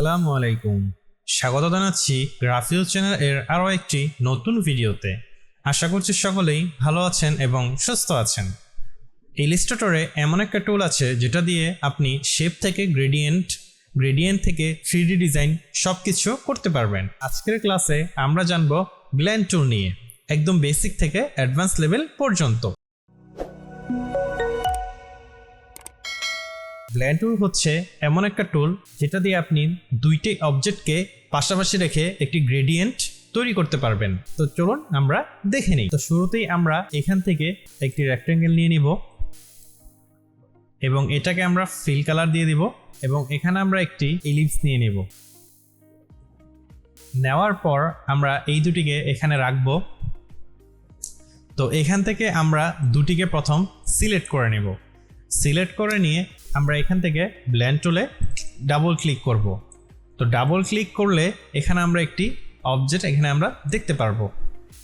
আসসালামু আলাইকুম। স্বাগত জানাচ্ছি গ্রাফিউজ চ্যানেল এর আরও একটি নতুন ভিডিওতে। আশা করছি সকলেই ভালো আছেন এবং সুস্থ আছেন। ইলাস্ট্রেটরে এমন একটা টুল আছে যেটা দিয়ে আপনি শেপ থেকে গ্রেডিয়েন্ট থেকে 3D ডিজাইন সব কিছু করতে পারবেন। আজকের ক্লাসে আমরা জানব ব্লেন্ড টুল নিয়ে, একদম বেসিক থেকে অ্যাডভান্স লেভেল পর্যন্ত। ব্লেন্ড টুল হচ্ছে এমন একটা টুল যেটা দিয়ে আপনি দুইটি অবজেক্টকে পাশাপাশি রেখে একটি গ্রেডিয়েন্ট তৈরি করতে পারবেন। তো চলুন আমরা দেখে নিই। তো শুরুতেই আমরা এখান থেকে একটি রেক্টেঙ্গেল নিয়ে নিব এবং এটাকে আমরা ফিল কালার দিয়ে দিব এবং এখানে আমরা একটি এলিপস নিয়ে নেব। নেওয়ার পর আমরা এই দুটিকে এখানে রাখবো। তো এখান থেকে আমরা দুটিকে প্রথম সিলেক্ট করে নেব। সিলেক্ট করে নিয়ে আমরা এখান থেকে ব্লেন্ড টুলে ডাবল ক্লিক করব। তো ডাবল ক্লিক করলে এখানে আমরা একটি অবজেক্ট এখানে আমরা দেখতে পারবো।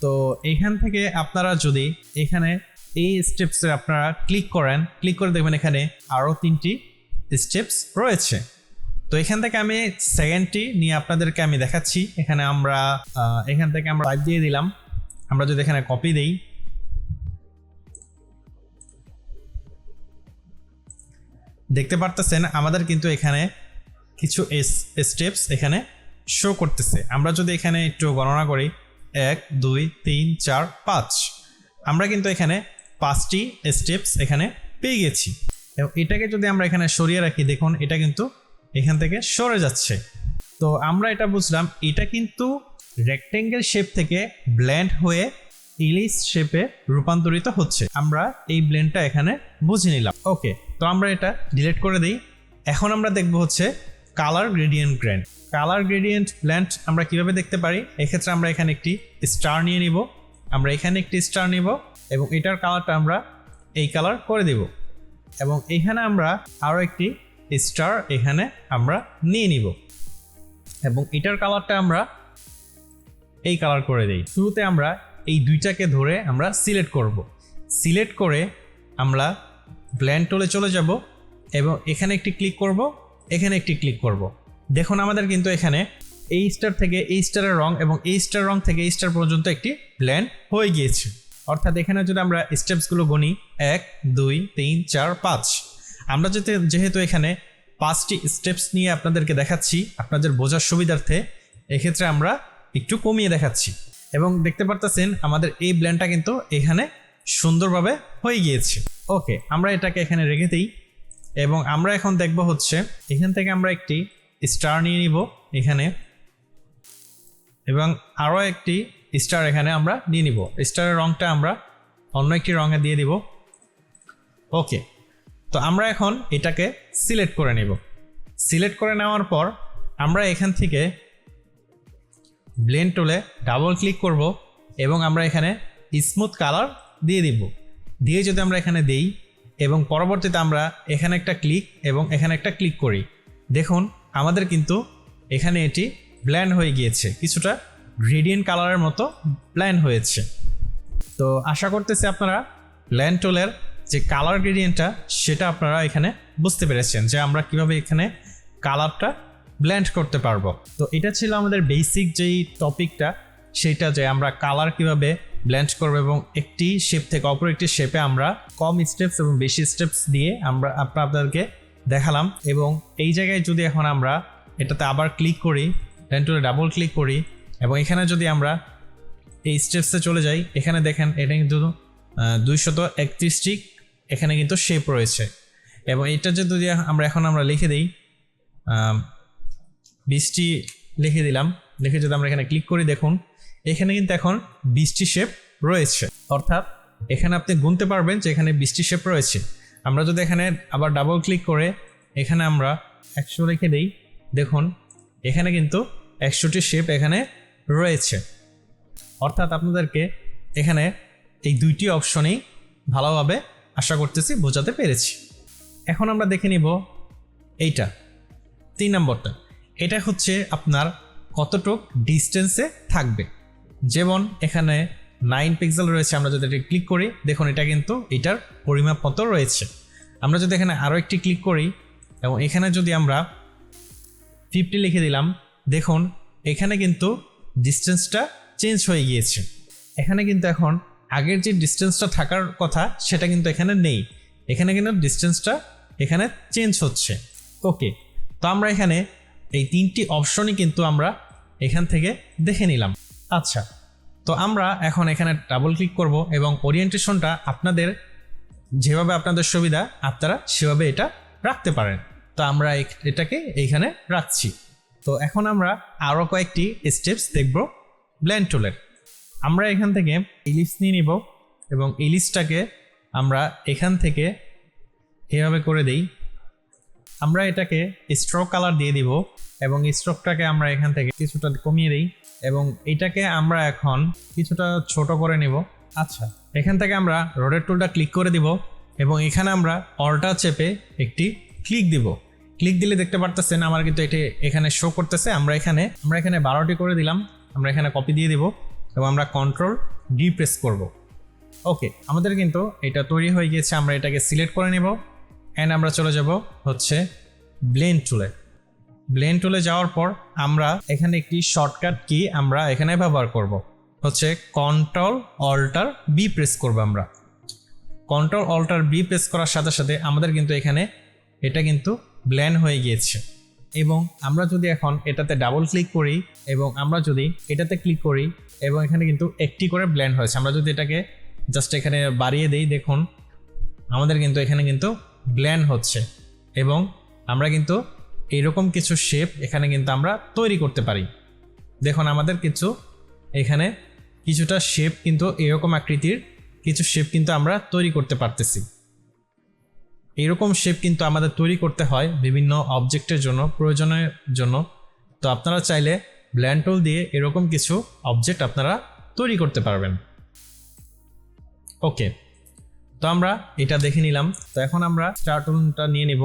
তো এখান থেকে আপনারা যদি এখানে এই স্টেপসে আপনারা ক্লিক করে দেখবেন এখানে আরও 3টি স্টেপস রয়েছে। তো এখান থেকে আমি সেকেন্ডটি নিয়ে আপনাদেরকে আমি দেখাচ্ছি। এখানে আমরা এখান থেকে আমরা 5 দিয়ে দিলাম। আমরা যদি এখানে কপি দেই, দেখতে পারতেছেন আমাদের কিন্তু এখানে কিছু স্টেপস এখানে শো করতেছে। আমরা যদি এখানে একটু গণনা করি 1 2 3 4 5, আমরা কিন্তু এখানে 5টি স্টেপস এখানে পেয়ে গেছি। এবং এটাকে যদি আমরা এখানে সরিয়ে রাখি, দেখুন এটা কিন্তু এখান থেকে সরে যাচ্ছে। তো আমরা এটা বুঝলাম এটা কিন্তু রেক্টেঙ্গেল শেপ থেকে ব্লেন্ড হয়ে ইলিপস শেপে রূপান্তরিত হচ্ছে। আমরা এই ব্লেন্ডটা এখানে বুঝে নিলাম। ওকে, তো আমরা এটা ডিলিট করে দিই। এখন আমরা দেখব হচ্ছে কালার গ্রেডিয়েন্ট ব্লেন্ড আমরা কিভাবে দেখতে পারি। এক্ষেত্রে আমরা এখানে একটি স্টার নিয়ে নিব। আমরা এখানে একটি স্টার নিব এবং এটার কালারটা আমরা এই কালার করে দেব এবং এখানে আমরা আরও একটি স্টার এখানে আমরা নিয়ে নিব এবং এটার কালারটা আমরা এই কালার করে দিই। শুরুতে আমরা এই দুইটাকে ধরে আমরা সিলেক্ট করে আমরা ব্লেন্ড টুলে চলে যাব এবং এখানে একটি ক্লিক করব, এখানে একটি ক্লিক করব। দেখুন আমাদের কিন্তু এখানে এই স্টার থেকে এই স্টারের রং এবং এই স্টার রং থেকে এই স্টার পর্যন্ত একটি ব্লেন্ড হয়ে গিয়েছে। অর্থাৎ এখানে যদি আমরা স্টেপসগুলো গুনি 1 2 3 4 5, আমরা যেহেতু এখানে 5টি স্টেপস নিয়ে আপনাদেরকে দেখাচ্ছি আপনাদের বোঝার সুবিধার্থে, এক্ষেত্রে আমরা একটু কমিয়ে দেখাচ্ছি এবং দেখতে পারতেছেন আমাদের এই ব্লেন্ডটা কিন্তু এখানে সুন্দরভাবে হয়ে গিয়েছে। ওকে, আমরা এটাকে এখানে রেখে দিই এবং আমরা এখন দেখব হচ্ছে এখান থেকে আমরা একটি স্টার নিয়ে নিব এখানে এবং আরও একটি স্টার এখানে আমরা নিয়ে নিব। স্টারের রংটা আমরা অন্য একটি রঙে দিয়ে দিব। ওকে, তো আমরা এখন এটাকে সিলেক্ট করে নেব। সিলেক্ট করে নেওয়ার পর আমরা এখান থেকে ব্লেন্ড টুলে ডাবল ক্লিক করব এবং আমরা এখানে স্মুথ কালার দিয়ে দিব। দিয়ে যদি আমরা এখানে দেই এবং পরবর্তীতে আমরা এখানে একটা ক্লিক এবং এখানে একটা ক্লিক করি, দেখুন আমাদের কিন্তু এখানে এটি ব্লেন্ড হয়ে গিয়েছে, কিছুটা গ্রেডিয়েন্ট কালারের মতো ব্লেন্ড হয়েছে। তো আশা করতেছি আপনারা ব্লেন্ড টুলের যে কালার গ্রেডিয়েন্টটা সেটা আপনারা এখানে বুঝতে পেরেছেন যে আমরা কিভাবে এখানে কালারটা ব্লেন্ড করতে পারবো। তো এটা ছিল আমাদের বেসিক যেই টপিকটা, সেটা যে আমরা কালার কিভাবে ব্লেন্ড করবো এবং একটি শেপ থেকে অপর একটি শেপে আমরা কম স্টেপস এবং বেশি স্টেপস দিয়ে আমরা আপনাদেরকে দেখালাম। এবং এই জায়গায় যদি এখন আমরা এটাতে আবার ক্লিক করি, ব্লেন্ড টুলে ডাবল ক্লিক করি এবং এখানে যদি আমরা এই স্টেপসে চলে যাই, এখানে দেখেন এটা কিন্তু 231টি এখানে কিন্তু শেপ রয়েছে এবং এটা যদি আমরা লিখে দিই 20টি লিখে দিলাম। লিখে যদি আমরা এখানে ক্লিক করি, দেখুন এখানে কিন্তু এখন 20টি শেপ রয়েছে। অর্থাৎ এখানে আপনি গুনতে পারবেন যে এখানে 20টি শেপ রয়েছে। আমরা যদি এখানে আবার ডাবল ক্লিক করে এখানে আমরা 100 লিখে দিই, দেখুন এখানে কিন্তু 100টি শেপ এখানে রয়েছে। অর্থাৎ আপনাদেরকে এখানে এই দুইটি অপশনেই ভালোভাবে আশা করতেছি বোঝাতে পেরেছি। এখন আমরা দেখে নিব এইটা 3 নম্বরটা। এটা হচ্ছে আপনার কতটুক ডিস্টেন্সে থাকবে। যেমন এখানে 9 পিক্সেল রয়েছে, আমরা যদি এটা ক্লিক করি দেখুন এটা কিন্তু এটার পরিমাপ মতো রয়েছে। আমরা যদি এখানে আরও একটি ক্লিক করি এবং এখানে যদি আমরা 50 লিখে দিলাম। দেখুন এখানে কিন্তু ডিস্টেন্সটা চেঞ্জ হয়ে গিয়েছে। এখানে কিন্তু এখন আগের যে ডিস্টেন্সটা থাকার কথা সেটা কিন্তু এখানে নেই, এখানে কিন্তু ডিস্টেন্সটা এখানে চেঞ্জ হচ্ছে। ওকে, তো আমরা এখানে এই 3টি অপশনই কিন্তু আমরা এখান থেকে দেখে নিলাম। আচ্ছা, তো আমরা এখন এখানে ডাবল ক্লিক করব এবং ওরিয়েন্টেশনটা আপনাদের যেভাবে আপনাদের সুবিধা আপনারা সেভাবে এটা রাখতে পারেন। তো আমরা এটাকে এইখানে রাখছি। তো এখন আমরা আরও কয়েকটি স্টেপস দেখব ব্লেন্ড টুলের। আমরা এখান থেকে ইলিপস নিয়ে নিব এবং ইলিপসটাকে আমরা এখান থেকে এভাবে করে দেই। আমরা এটাকে স্ট্রোক কালার দিয়ে দিব এবং স্ট্রোকটাকে আমরা এখান থেকে কিছুটা কমিয়ে দিই এবং এটাকে আমরা এখন কিছুটা ছোট করে নিব। আচ্ছা, এখান থেকে আমরা রোটেট টুলটা ক্লিক করে দিব এবং এখানে আমরা অল্টার চেপে একটি ক্লিক দিব। ক্লিক দিলে দেখতে পারতেছেন আমার কিন্তু এটি এখানে শো করতেছে। আমরা এখানে 12টি করে দিলাম। আমরা এখানে কপি দিয়ে দিব এবং আমরা কন্ট্রোল ডি প্রেস করব। ওকে, আমাদের কিন্তু এটা তৈরি হয়ে গিয়েছে। আমরা এটাকে সিলেক্ট করে নেব অ্যান্ড আমরা চলে যাব হচ্ছে ব্লেন্ড টুলে। ব্লেন্ড টুলে যাওয়ার পর আমরা এখানে একটি শর্টকাট কি আমরা এখানে ব্যবহার করব, হচ্ছে কন্ট্রোল অল্টার বি প্রেস করব। আমরা কন্ট্রোল অল্টার বি প্রেস করার সাথে সাথে আমাদের কিন্তু এখানে এটা কিন্তু ব্লেন্ড হয়ে গিয়েছে। এবং আমরা যদি এখন এটাতে ডাবল ক্লিক করি এবং আমরা যদি এটাতে ক্লিক করি এবং এখানে কিন্তু একটি করে ব্লেন্ড হয়েছে। আমরা যদি এটাকে জাস্ট এখানে বাড়িয়ে দেই, দেখুন আমাদের কিন্তু এখানে কিন্তু ব্লেন্ড হচ্ছে এবং আমরা কিন্তু এরকম কিছু শেপ এখানে কিন্তু আমরা তৈরি করতে পারি। দেখুন আমাদের কিছু এখানে কিছুটা শেপ কিন্তু এরকম আকৃতির কিছু শেপ কিন্তু আমরা তৈরি করতে পারতেছি। এরকম শেপ কিন্তু আমাদের তৈরি করতে হয় বিভিন্ন অবজেক্টের জন্য, প্রয়োজনের জন্য। তো আপনারা চাইলে ব্লেন্ড টুল দিয়ে এরকম কিছু অবজেক্ট আপনারা তৈরি করতে পারবেন। ওকে, তো আমরা এটা দেখে নিলাম। তো এখন আমরা স্টার টুলটা নিয়ে নিব,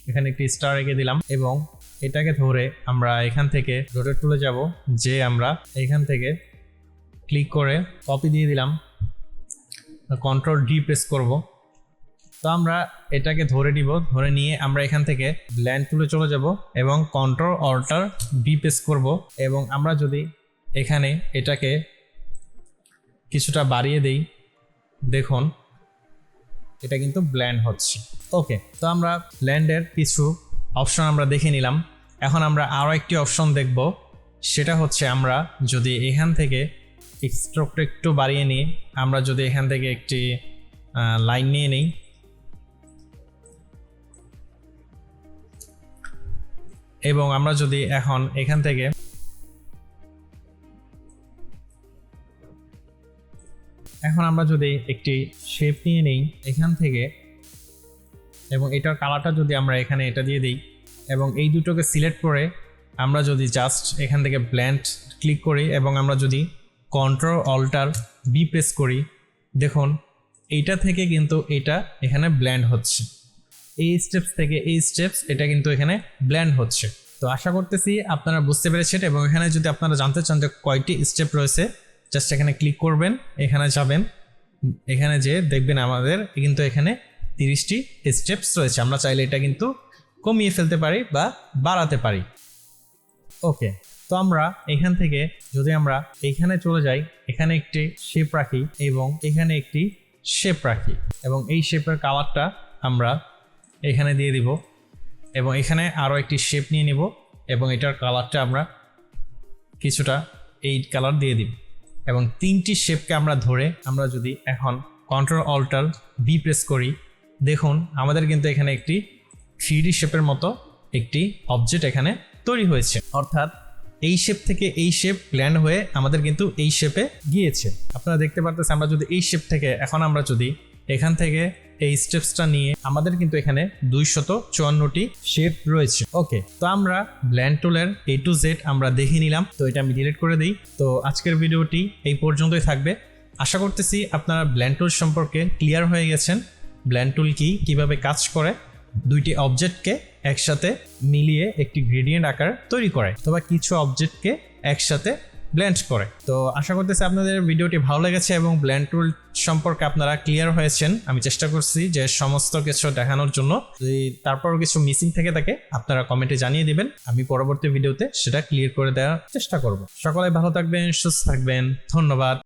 এখানে একটি স্টার রেখে দিলাম এবং এটাকে ধরে আমরা এখান থেকে রোটেট টুলে যাব, যে আমরা এখান থেকে ক্লিক করে কপি দিয়ে দিলাম, কন্ট্রোল ডি প্রেস করব। তো আমরা এটাকে ধরে নিব, ধরে নিয়ে আমরা এখান থেকে ব্লেন্ড টুলে চলে যাব এবং কন্ট্রোল অল্টার বি প্রেস করব এবং আমরা যদি এখানে এটাকে কিছুটা বাড়িয়ে দেই, দেখুন এটা কিন্তু ব্লেন্ড হচ্ছে। ওকে, তো আমরা ব্লেন্ডের কিছু অপশন আমরা দেখে নিলাম। এখন আমরা আরও একটি অপশন দেখব, সেটা হচ্ছে আমরা যদি এখান থেকে স্ট্রোকটা একটু বাড়িয়ে নিই, আমরা যদি এখান থেকে একটি লাইন নিয়ে নিই এবং আমরা যদি এখন এখান থেকে আমরা যদি একটি শেপ নিয়ে নিই এখান থেকে এবং এটার কালারটা যদি আমরা এখানে এটা দিয়ে দিই এবং এই দুটোকে সিলেক্ট করে আমরা যদি জাস্ট এখান থেকে ব্লেন্ড ক্লিক করি এবং আমরা যদি কন্ট্রোল অল্টার বি প্রেস করি, দেখুন এইটা থেকে কিন্তু এটা এখানে ব্লেন্ড হচ্ছে। এই স্টেপস থেকে এই স্টেপস এটা কিন্তু এখানে ব্লেন্ড হচ্ছে। তো আশা করতেছি আপনারা বুঝতে পেরেছেন এবং এখানে যদি আপনারা জানতে চান যে কয়টি স্টেপ রয়েছে, জাস্ট এখানে ক্লিক করবেন, এখানে যাবেন, এখানে যে দেখবেন আমাদের কিন্তু এখানে 30টি স্টেপস রয়েছে। আমরা চাইলে এটা কিন্তু কমিয়ে ফেলতে পারি বা বাড়াতে পারি। ওকে, তো আমরা এখান থেকে যদি আমরা এখানে চলে যাই, এখানে একটি শেপ রাখি এবং এখানে একটি শেপ রাখি এবং এই শেপের কালারটা আমরা এখানে দিয়ে দিব এবং এখানে আরও একটি শেপ নিয়ে নিব এবং এটার কালারটা আমরা কিছুটা এই কালার দিয়ে দিব এবং 3টি শেপকে আমরা ধরে আমরা যদি এখন কন্ট্রোল অল্টার বি প্রেস করি, দেখুন আমাদের কিন্তু এখানে একটি 3D শেপের মতো একটি অবজেক্ট এখানে তৈরি হয়েছে। অর্থাৎ এই শেপ থেকে এই শেপ ব্লেন্ড হয়ে আমাদের কিন্তু এই শেপে গিয়েছে। আপনারা দেখতে পারতেছেন আমরা যদি এই শেপ থেকে এখন আমরা যদি এখান থেকে এই স্টেপসটা নিয়ে আমাদের কিন্তু এখানে 254টি শেপ রয়েছে। ওকে, তো আমরা ব্লেন্ড টুলের A to Z আমরা দেখে নিলাম। তো এটা আমি ডিলিট করে দিই। তো আজকের ভিডিওটি এই পর্যন্তই থাকবে। আশা করতেছি আপনারা ব্লেন্ড টুল সম্পর্কে ক্লিয়ার হয়ে গেছেন। ব্লেন্ড টুল কি, কিভাবে কাজ করে, দুইটি অবজেক্টকে একসাথে মিলিয়ে একটি গ্রেডিয়েন্ট আকার তৈরি করে অথবা কিছু অবজেক্টকে একসাথে ব্লেন্ড করে। তো আশা করতেছি আপনাদের ভিডিওটি ভালো লেগেছে এবং ব্লেন্ড টুল সম্পর্কে আপনারা ক্লিয়ার হয়েছেন। আমি চেষ্টা করছি যে সমস্ত কিছু দেখানোর জন্য। যদি তারপরও কিছু মিসিং থেকে থাকে আপনারা কমেন্টে জানিয়ে দিবেন, আমি পরবর্তী ভিডিওতে সেটা ক্লিয়ার করে দেওয়ার চেষ্টা করব। সকলে ভালো থাকবেন, সুস্থ থাকবেন, ধন্যবাদ।